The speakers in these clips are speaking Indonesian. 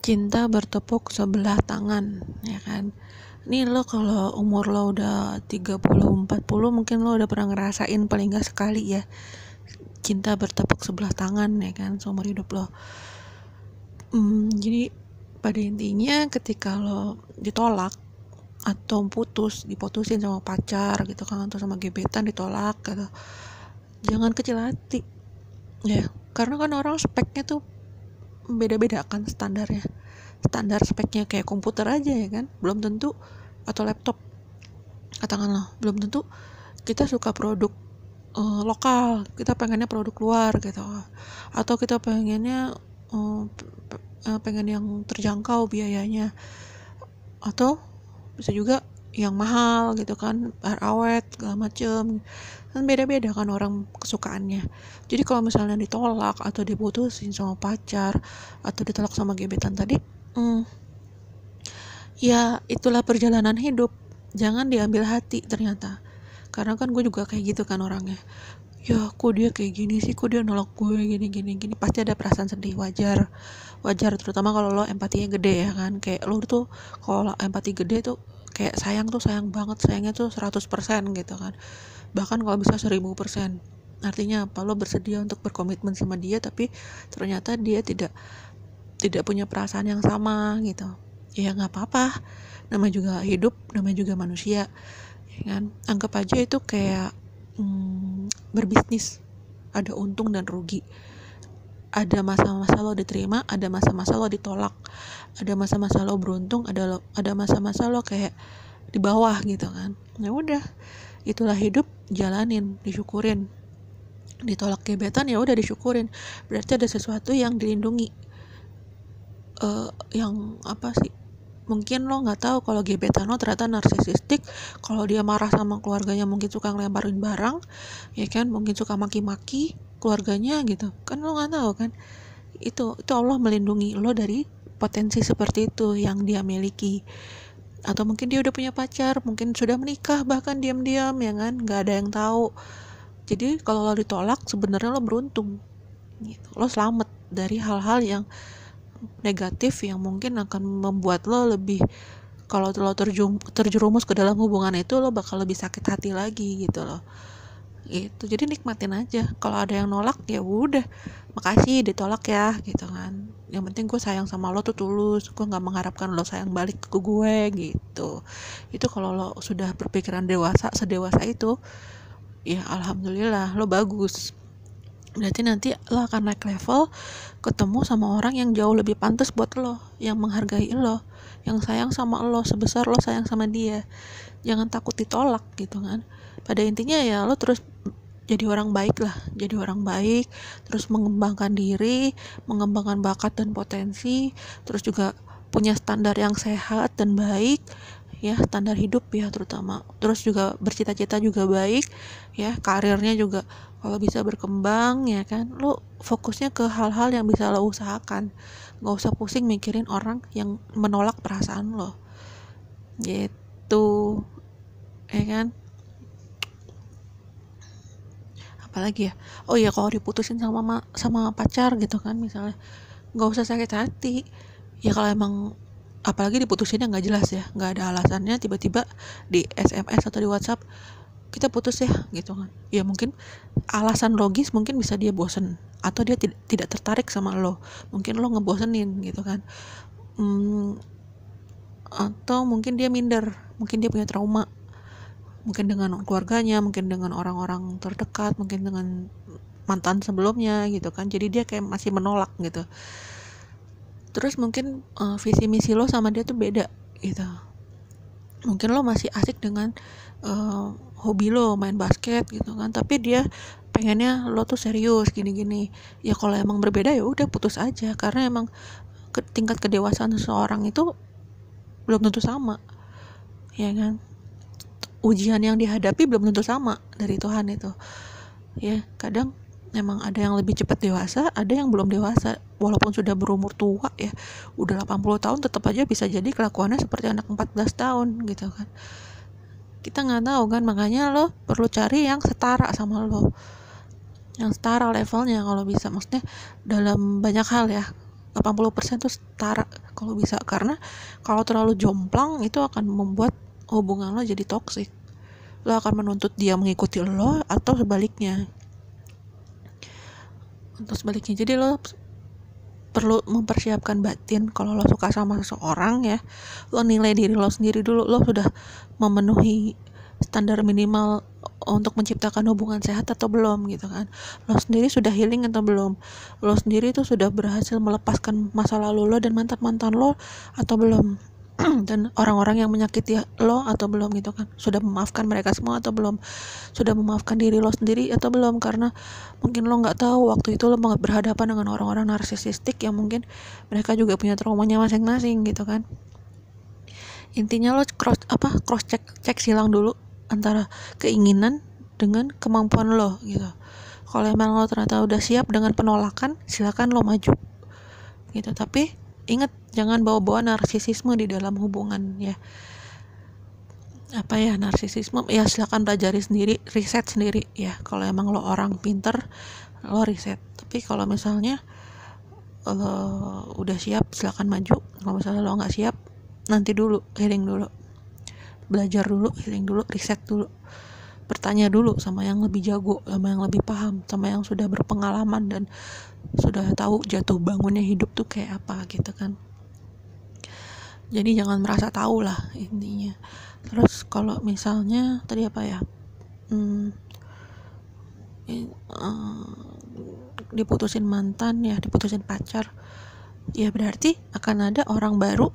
Cinta bertepuk sebelah tangan, ya kan. Nih lo kalau umur lo udah 30 40 mungkin lo udah pernah ngerasain paling gak sekali ya cinta bertepuk sebelah tangan, ya kan, seumur hidup lo. Jadi pada intinya ketika lo ditolak atau diputusin sama pacar gitu kan, atau sama gebetan ditolak gitu, jangan kecil hati ya, karena kan orang speknya tuh beda-beda kan, standar speknya kayak komputer aja ya kan, belum tentu, atau laptop katakanlah, belum tentu kita suka produk lokal, kita pengennya produk luar gitu, atau kita pengennya pengen yang terjangkau biayanya, atau bisa juga yang mahal gitu kan, air awet segala macem kan, beda-beda kan orang kesukaannya. Jadi kalau misalnya ditolak atau diputusin sama pacar atau ditolak sama gebetan tadi, ya itulah perjalanan hidup, jangan diambil hati ternyata. Karena kan gue juga kayak gitu kan orangnya, ya kok dia kayak gini sih, kok dia nolak gue gini, pasti ada perasaan sedih, wajar terutama kalau lo empatinya gede ya kan. Kayak lo tuh kalau empati gede tuh kayak sayang banget, sayangnya tuh 100% gitu kan, bahkan kalau bisa 1000%. Artinya apa, lo bersedia untuk berkomitmen sama dia tapi ternyata dia tidak punya perasaan yang sama gitu. Ya nggak apa-apa, namanya juga hidup, namanya juga manusia ya kan. Anggap aja itu kayak berbisnis, ada untung dan rugi, ada masa-masa lo diterima, ada masa-masa lo ditolak, ada masa-masa lo beruntung, ada masa-masa lo kayak di bawah gitu kan. Ya udah, itulah hidup, jalanin, disyukurin. Ditolak gebetan ya udah disyukurin, berarti ada sesuatu yang dilindungi. Yang apa sih, mungkin lo nggak tahu kalau gebetan lo ternyata narsisistik, kalau dia marah sama keluarganya mungkin suka ngelemparin barang ya kan, mungkin suka maki-maki keluarganya gitu kan, lo nggak tahu kan. Itu Allah melindungi lo dari potensi seperti itu yang dia miliki. Atau mungkin dia udah punya pacar, mungkin sudah menikah bahkan diam-diam ya kan, nggak ada yang tahu. Jadi kalau lo ditolak sebenarnya lo beruntung gitu. Lo selamat dari hal-hal yang negatif yang mungkin akan membuat lo lebih, kalau lo terjerumus ke dalam hubungan itu, lo bakal lebih sakit hati lagi gitu loh. Gitu. Jadi nikmatin aja. Kalau ada yang nolak ya udah, makasih ditolak ya gitu kan. Yang penting gue sayang sama lo tuh tulus, gue nggak mengharapkan lo sayang balik ke gue gitu. Itu kalau lo sudah berpikiran dewasa, sedewasa itu, ya alhamdulillah lo bagus. Berarti nanti lo akan naik level, ketemu sama orang yang jauh lebih pantas buat lo, yang menghargai lo, yang sayang sama lo sebesar lo sayang sama dia. Jangan takut ditolak gitu kan. Pada intinya ya lo terus jadi orang baik lah, jadi orang baik, terus mengembangkan diri, mengembangkan bakat dan potensi, terus juga punya standar yang sehat dan baik ya, standar hidup ya terutama. Terus juga bercita-cita juga baik ya, karirnya juga kalau bisa berkembang ya kan. Lo fokusnya ke hal-hal yang bisa lo usahakan, gak usah pusing mikirin orang yang menolak perasaan lo gitu ya kan. Apalagi ya, oh iya, kalau diputusin sama pacar gitu kan misalnya, nggak usah sakit hati ya. Kalau emang apalagi diputusinnya nggak jelas ya, nggak ada alasannya, tiba-tiba di SMS atau di WhatsApp kita putus ya gitu kan, ya mungkin alasan logis, mungkin bisa dia bosen atau dia tidak tertarik sama lo, mungkin lo ngebosenin gitu kan. Atau mungkin dia minder, mungkin dia punya trauma, mungkin dengan keluarganya, mungkin dengan orang-orang terdekat, mungkin dengan mantan sebelumnya gitu kan. Jadi dia kayak masih menolak gitu. Terus mungkin visi misi lo sama dia tuh beda gitu. Mungkin lo masih asik dengan hobi lo main basket gitu kan, tapi dia pengennya lo tuh serius gini-gini. Ya kalau emang berbeda ya udah putus aja, karena emang tingkat kedewasaan seseorang itu belum tentu sama ya kan. Ujian yang dihadapi belum tentu sama dari Tuhan itu ya. Kadang memang ada yang lebih cepat dewasa, ada yang belum dewasa, walaupun sudah berumur tua ya, udah 80 tahun tetap aja bisa jadi kelakuannya seperti anak 14 tahun gitu kan. Kita nggak tahu kan, makanya lo perlu cari yang setara sama lo, yang setara levelnya kalau bisa, maksudnya dalam banyak hal ya. 80% tuh setara kalau bisa, karena kalau terlalu jomplang itu akan membuat hubungan lo jadi toksik. Lo akan menuntut dia mengikuti lo atau sebaliknya. Jadi lo perlu mempersiapkan batin. Kalau lo suka sama seseorang ya, lo nilai diri lo sendiri dulu, lo sudah memenuhi standar minimal untuk menciptakan hubungan sehat atau belum gitu kan. Lo sendiri sudah healing atau belum, lo sendiri tuh sudah berhasil melepaskan masa lalu lo dan mantan lo atau belum dan orang-orang yang menyakiti lo atau belum gitu kan. Sudah memaafkan mereka semua atau belum, sudah memaafkan diri lo sendiri atau belum, karena mungkin lo nggak tahu waktu itu lo berhadapan dengan orang-orang narsisistik yang mungkin mereka juga punya traumanya masing-masing gitu kan. Intinya lo cross cek silang dulu antara keinginan dengan kemampuan lo gitu. Kalau emang lo ternyata udah siap dengan penolakan, silakan lo maju gitu. Tapi ingat, jangan bawa-bawa narsisisme di dalam hubungan ya. Narsisisme ya silakan pelajari sendiri, riset sendiri ya. Kalau emang lo orang pinter, lo riset. Tapi kalau misalnya lo udah siap, silakan maju. Kalau misalnya lo nggak siap, nanti dulu, healing dulu, belajar dulu, healing dulu, riset dulu, bertanya dulu sama yang lebih jago, sama yang lebih paham, sama yang sudah berpengalaman dan sudah tahu jatuh bangunnya hidup tuh kayak apa gitu kan. Jadi jangan merasa tahu lah intinya. Terus kalau misalnya tadi diputusin mantan ya, diputusin pacar ya, berarti akan ada orang baru.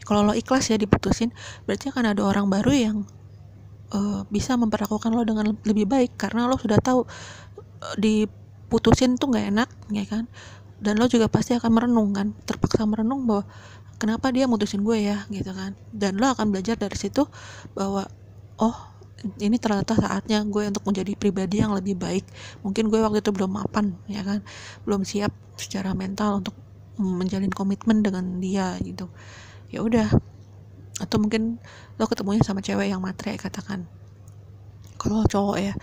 Kalau lo ikhlas ya diputusin, berarti akan ada orang baru yang bisa memperlakukan lo dengan lebih baik, karena lo sudah tahu diputusin tuh nggak enak ya kan. Dan lo juga pasti akan merenung kan, terpaksa merenung bahwa kenapa dia mutusin gue ya gitu kan. Dan lo akan belajar dari situ bahwa oh ini ternyata saatnya gue untuk menjadi pribadi yang lebih baik. Mungkin gue waktu itu belum mapan ya kan, belum siap secara mental untuk menjalin komitmen dengan dia gitu. Ya udah, atau mungkin lo ketemunya sama cewek yang matre katakan. Kalau cowok ya,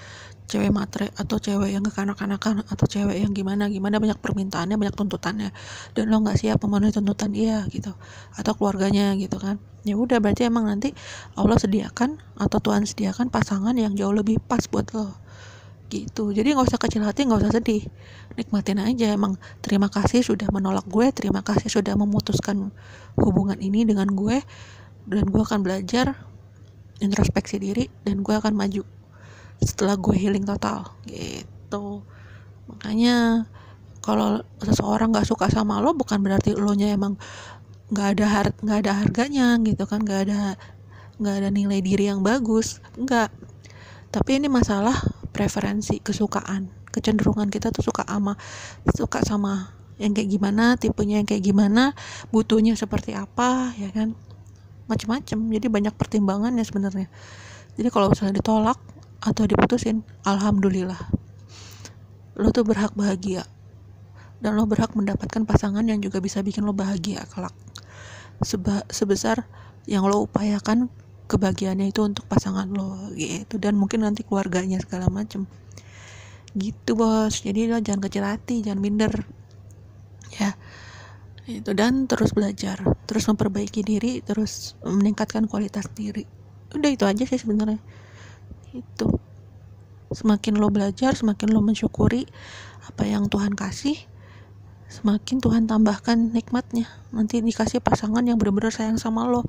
cewek matre atau cewek yang kekanak-kanakan atau cewek yang gimana banyak permintaannya, banyak tuntutannya, dan lo nggak siap memenuhi tuntutan dia gitu, atau keluarganya gitu kan. Ya udah, berarti emang nanti Allah sediakan atau Tuhan sediakan pasangan yang jauh lebih pas buat lo gitu. Jadi nggak usah kecil hati, nggak usah sedih, nikmatin aja. Emang terima kasih sudah menolak gue, terima kasih sudah memutuskan hubungan ini dengan gue, dan gue akan belajar introspeksi diri dan gue akan maju setelah gue healing total gitu. Makanya kalau seseorang nggak suka sama lo, bukan berarti lo nya emang nggak ada harganya gitu kan, nggak ada nilai diri yang bagus, enggak. Tapi ini masalah preferensi, kesukaan, kecenderungan kita tuh suka sama yang kayak gimana, tipenya yang kayak gimana, butuhnya seperti apa ya kan, macam-macam. Jadi banyak pertimbangannya sebenarnya. Jadi kalau misalnya ditolak atau diputusin, alhamdulillah, lo tuh berhak bahagia, dan lo berhak mendapatkan pasangan yang juga bisa bikin lo bahagia kelak. Sebesar yang lo upayakan kebahagiaannya itu untuk pasangan lo gitu, dan mungkin nanti keluarganya segala macem gitu bos. Jadi lo jangan kecil hati, jangan minder ya itu, dan terus belajar, terus memperbaiki diri, terus meningkatkan kualitas diri. Udah itu aja sih sebenarnya. Itu semakin lo belajar, semakin lo mensyukuri apa yang Tuhan kasih, semakin Tuhan tambahkan nikmatnya. Nanti dikasih pasangan yang benar-benar sayang sama lo,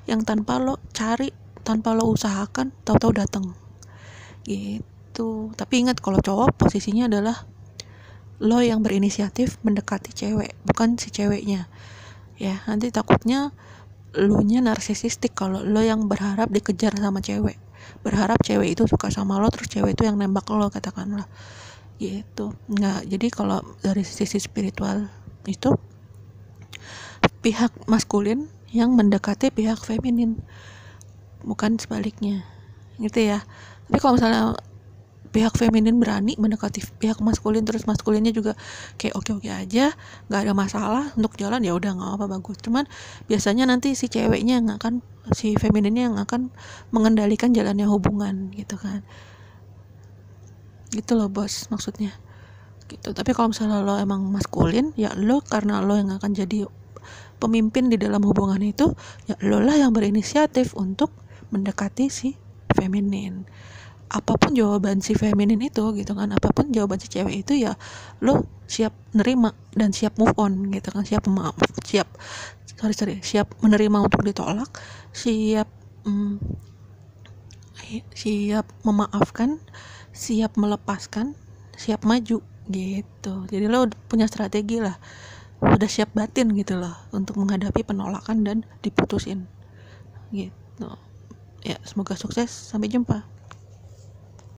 yang tanpa lo cari, tanpa lo usahakan, tahu-tahu datang gitu. Tapi ingat, kalau cowok posisinya adalah lo yang berinisiatif mendekati cewek, bukan si ceweknya ya. Nanti takutnya lo nya narsisistik kalau lo yang berharap dikejar sama cewek, berharap cewek itu suka sama lo, terus cewek itu yang nembak lo katakanlah gitu. Nggak. Jadi kalau dari sisi spiritual itu pihak maskulin yang mendekati pihak feminin, bukan sebaliknya gitu ya. Tapi kalau misalnya pihak feminin berani mendekati pihak maskulin, terus maskulinnya juga kayak oke aja, nggak ada masalah untuk jalan, ya udah nggak apa, bagus. Cuman biasanya nanti si ceweknya yang akan, si femininnya yang akan mengendalikan jalannya hubungan gitu kan. Gitu loh bos maksudnya. gitu. Tapi kalau misalnya lo emang maskulin, ya lo karena lo yang akan jadi pemimpin di dalam hubungan itu, ya lo lah yang berinisiatif untuk mendekati si feminin. Apapun jawaban si feminin itu gitu kan, apapun jawaban si cewek itu, ya lo siap nerima dan siap move on gitu kan, siap siap menerima untuk ditolak, siap siap memaafkan, siap melepaskan, siap maju gitu. Jadi lo punya strategi lah, udah siap batin gitu loh untuk menghadapi penolakan dan diputusin gitu. Ya, semoga sukses, sampai jumpa.